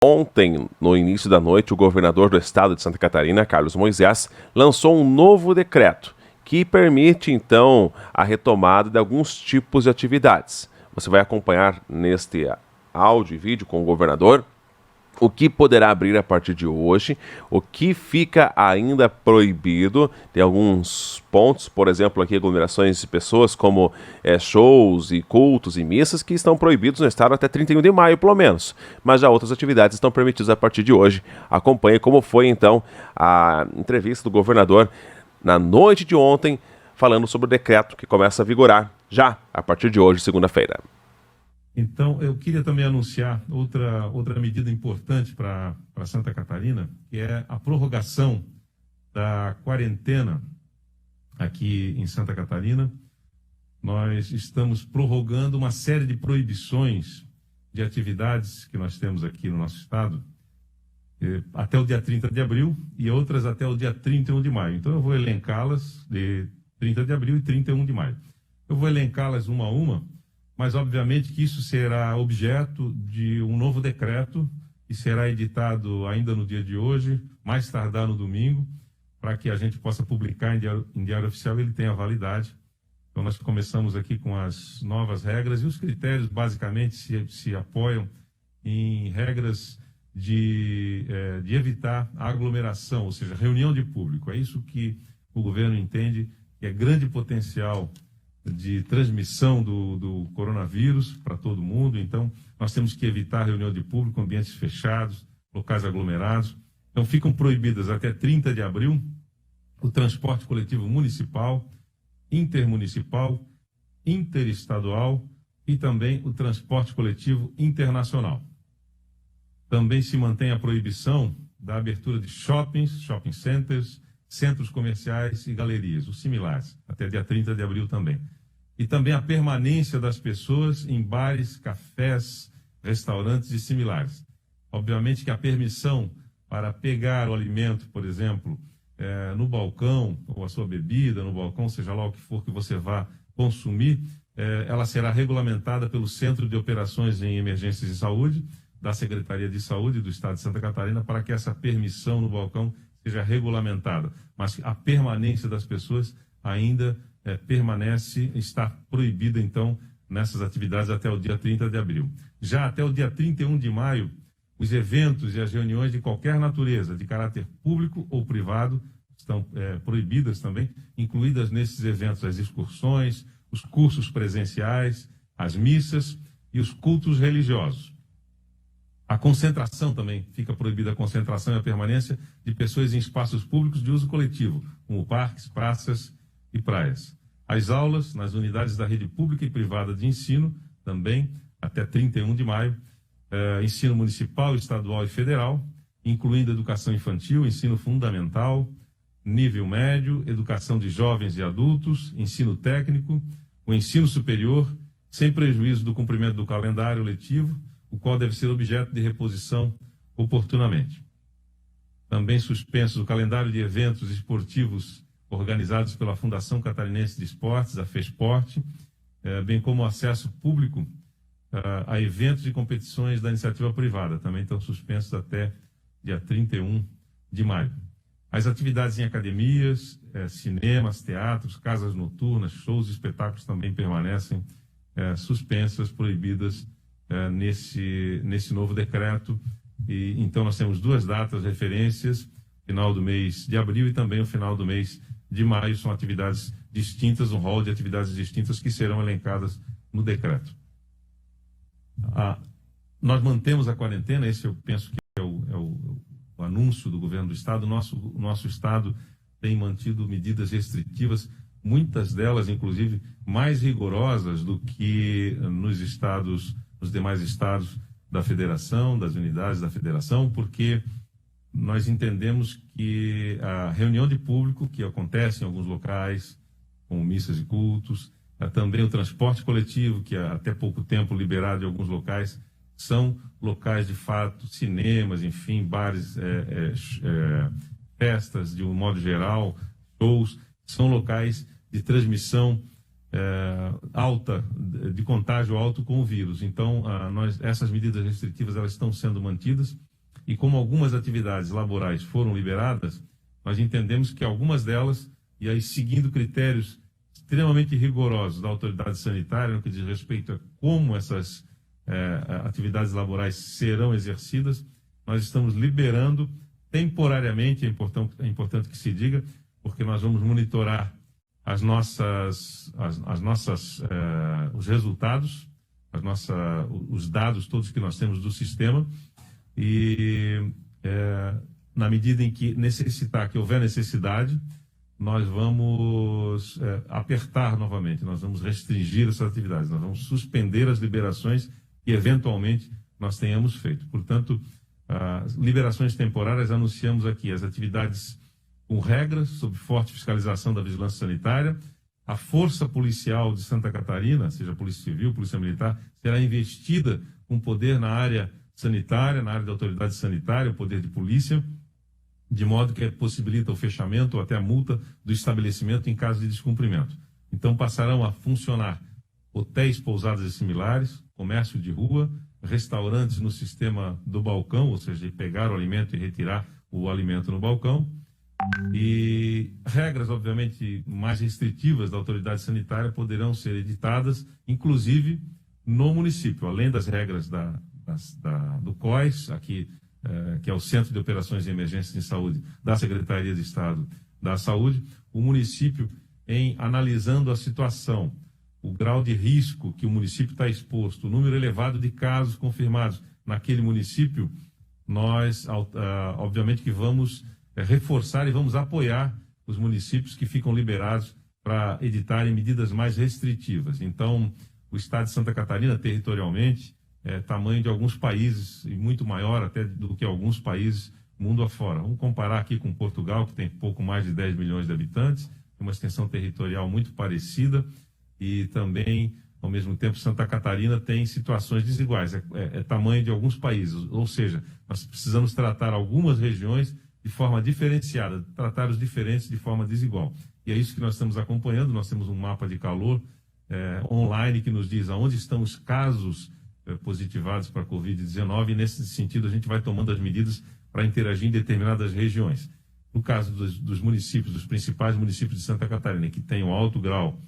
Ontem, no início da noite, o governador do estado de Santa Catarina, Carlos Moisés, lançou um novo decreto que permite, então, a retomada de alguns tipos de atividades. Você vai acompanhar neste áudio e vídeo com o governador o que poderá abrir a partir de hoje, o que fica ainda proibido, tem alguns pontos, por exemplo, aqui aglomerações de pessoas como shows e cultos e missas que estão proibidos no estado até 31 de maio, pelo menos, mas já outras atividades estão permitidas a partir de hoje. Acompanhe como foi então a entrevista do governador na noite de ontem, falando sobre o decreto que começa a vigorar já a partir de hoje, segunda-feira. Então, eu queria também anunciar outra medida importante para Santa Catarina, que é a prorrogação da quarentena aqui em Santa Catarina. Nós estamos prorrogando uma série de proibições de atividades que nós temos aqui no nosso estado, até o dia 30 de abril e outras até o dia 31 de maio. Então, eu vou elencá-las de 30 de abril e 31 de maio. Eu vou elencá-las uma a uma, mas obviamente que isso será objeto de um novo decreto que será editado ainda no dia de hoje, mais tardar no domingo, para que a gente possa publicar em diário oficial e ele tenha validade. Então nós começamos aqui com as novas regras e os critérios basicamente se apoiam em regras de evitar a aglomeração, ou seja, reunião de público. É isso que o governo entende que é grande potencial de transmissão do coronavírus para todo mundo. Então, nós temos que evitar reunião de público, ambientes fechados, locais aglomerados. Então, ficam proibidas até 30 de abril o transporte coletivo municipal, intermunicipal, interestadual e também o transporte coletivo internacional. Também se mantém a proibição da abertura de shoppings, shopping centers, centros comerciais e galerias, os similares, até dia 30 de abril também. E também a permanência das pessoas em bares, cafés, restaurantes e similares. Obviamente que a permissão para pegar o alimento, por exemplo, no balcão, ou a sua bebida no balcão, seja lá o que for que você vá consumir, ela será regulamentada pelo Centro de Operações em Emergências de Saúde, da Secretaria de Saúde do Estado de Santa Catarina, para que essa permissão no balcão seja regulamentada, mas a permanência das pessoas ainda permanece, está proibida, então, nessas atividades até o dia 30 de abril. Já até o dia 31 de maio, os eventos e as reuniões de qualquer natureza, de caráter público ou privado, estão proibidas também, incluídas nesses eventos as excursões, os cursos presenciais, as missas e os cultos religiosos. A concentração também, fica proibida a concentração e a permanência de pessoas em espaços públicos de uso coletivo, como parques, praças e praias. As aulas nas unidades da rede pública e privada de ensino, também até 31 de maio, ensino municipal, estadual e federal, incluindo educação infantil, ensino fundamental, nível médio, educação de jovens e adultos, ensino técnico, o ensino superior, sem prejuízo do cumprimento do calendário letivo, o qual deve ser objeto de reposição oportunamente. Também suspenso o calendário de eventos esportivos organizados pela Fundação Catarinense de Esportes, a FESPORT, bem como o acesso público a eventos e competições da iniciativa privada, também estão suspensos até dia 31 de maio. As atividades em academias, cinemas, teatros, casas noturnas, shows e espetáculos também permanecem suspensas, proibidas nesse novo decreto. E então nós temos duas datas, referências, final do mês de abril e também o final do mês de maio, são atividades distintas, um rol de atividades distintas que serão elencadas no decreto. Nós mantemos a quarentena, esse eu penso que é o anúncio do governo do estado. O nosso estado tem mantido medidas restritivas, muitas delas, inclusive, mais rigorosas do que nos demais estados da federação, das unidades da federação, porque nós entendemos que a reunião de público que acontece em alguns locais, como missas e cultos, também o transporte coletivo, que até pouco tempo liberado em alguns locais, são locais de fato, cinemas, enfim, bares, festas de um modo geral, shows, são locais de transmissão alta, de contágio alto com o vírus. Então, essas medidas restritivas elas estão sendo mantidas e como algumas atividades laborais foram liberadas, nós entendemos que algumas delas, e aí seguindo critérios extremamente rigorosos da autoridade sanitária, no que diz respeito a como essas atividades laborais serão exercidas, nós estamos liberando temporariamente, é importante que se diga, porque nós vamos monitorar os resultados, os dados todos que nós temos do sistema, e na medida em que houver necessidade, nós vamos apertar novamente, nós vamos restringir essas atividades, nós vamos suspender as liberações que eventualmente nós tenhamos feito. Portanto, as liberações temporárias, anunciamos aqui as atividades com regras, sob forte fiscalização da vigilância sanitária. A força policial de Santa Catarina, seja Polícia Civil, Polícia Militar, será investida com poder na área sanitária, na área da autoridade sanitária, o poder de polícia, de modo que possibilita o fechamento ou até a multa do estabelecimento em caso de descumprimento. Então passarão a funcionar hotéis, pousadas e similares, comércio de rua, restaurantes no sistema do balcão, ou seja, pegar o alimento e retirar o alimento no balcão, e regras, obviamente, mais restritivas da autoridade sanitária poderão ser editadas, inclusive no município, além das regras do COIS, aqui, que é o Centro de Operações de Emergência em Saúde da Secretaria de Estado da Saúde, o município, em analisando a situação, o grau de risco que o município está exposto, o número elevado de casos confirmados naquele município, nós, obviamente, que vamos reforçar e vamos apoiar os municípios que ficam liberados para editarem medidas mais restritivas. Então, o estado de Santa Catarina, territorialmente, é tamanho de alguns países, e muito maior até do que alguns países mundo afora. Vamos comparar aqui com Portugal, que tem pouco mais de 10 milhões de habitantes, tem uma extensão territorial muito parecida, e também, ao mesmo tempo, Santa Catarina tem situações desiguais, é tamanho de alguns países, ou seja, nós precisamos tratar algumas regiões de forma diferenciada, tratar os diferentes de forma desigual. E é isso que nós estamos acompanhando. Nós temos um mapa de calor online que nos diz aonde estão os casos positivados para a Covid-19, e nesse sentido a gente vai tomando as medidas para interagir em determinadas regiões. No caso dos municípios, dos principais municípios de Santa Catarina, que tem um alto grau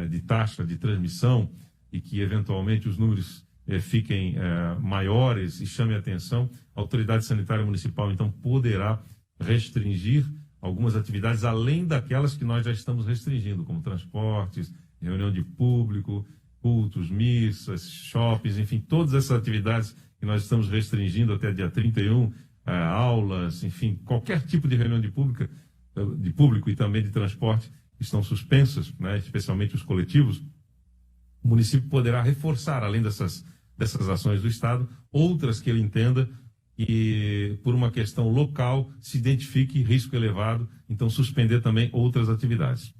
de taxa de transmissão e que eventualmente os números fiquem maiores e chamem a atenção, a autoridade sanitária municipal então poderá restringir algumas atividades além daquelas que nós já estamos restringindo, como transportes, reunião de público, cultos, missas, shoppings, enfim, todas essas atividades que nós estamos restringindo até dia 31, aulas, enfim, qualquer tipo de reunião de público e também de transporte estão suspensas, né, especialmente os coletivos. O município poderá reforçar, além dessas ações do Estado, outras que ele entenda que, por uma questão local, se identifique risco elevado, então suspender também outras atividades.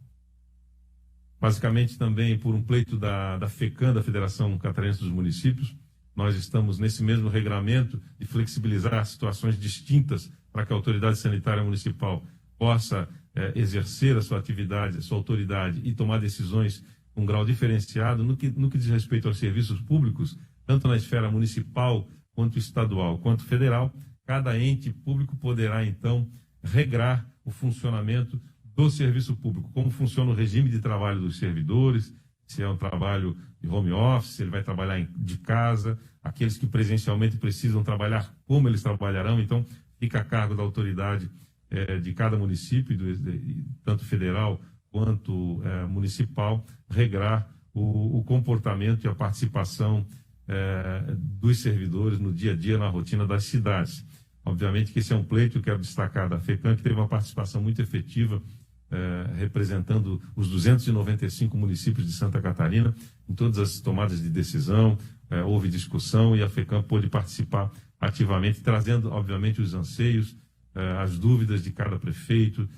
Basicamente, também por um pleito da FECAM, da Federação Catarinense dos Municípios, nós estamos nesse mesmo regramento de flexibilizar situações distintas para que a autoridade sanitária municipal possa exercer a sua atividade, a sua autoridade e tomar decisões com um grau diferenciado no que diz respeito aos serviços públicos, tanto na esfera municipal, quanto estadual, quanto federal. Cada ente público poderá, então, regrar o funcionamento do serviço público, como funciona o regime de trabalho dos servidores, se é um trabalho de home office, se ele vai trabalhar de casa, aqueles que presencialmente precisam trabalhar, como eles trabalharão. Então, fica a cargo da autoridade de cada município, tanto federal quanto municipal, regrar o comportamento e a participação dos servidores no dia a dia, na rotina das cidades. Obviamente que esse é um pleito que eu quero destacar da FECAM, que teve uma participação muito efetiva, representando os 295 municípios de Santa Catarina, em todas as tomadas de decisão, houve discussão e a FECAM pôde participar ativamente, trazendo, obviamente, os anseios, as dúvidas de cada prefeito,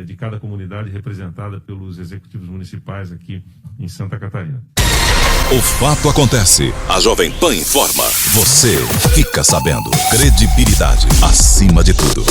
de cada comunidade representada pelos executivos municipais aqui em Santa Catarina. O fato acontece. A Jovem Pan informa. Você fica sabendo. Credibilidade acima de tudo.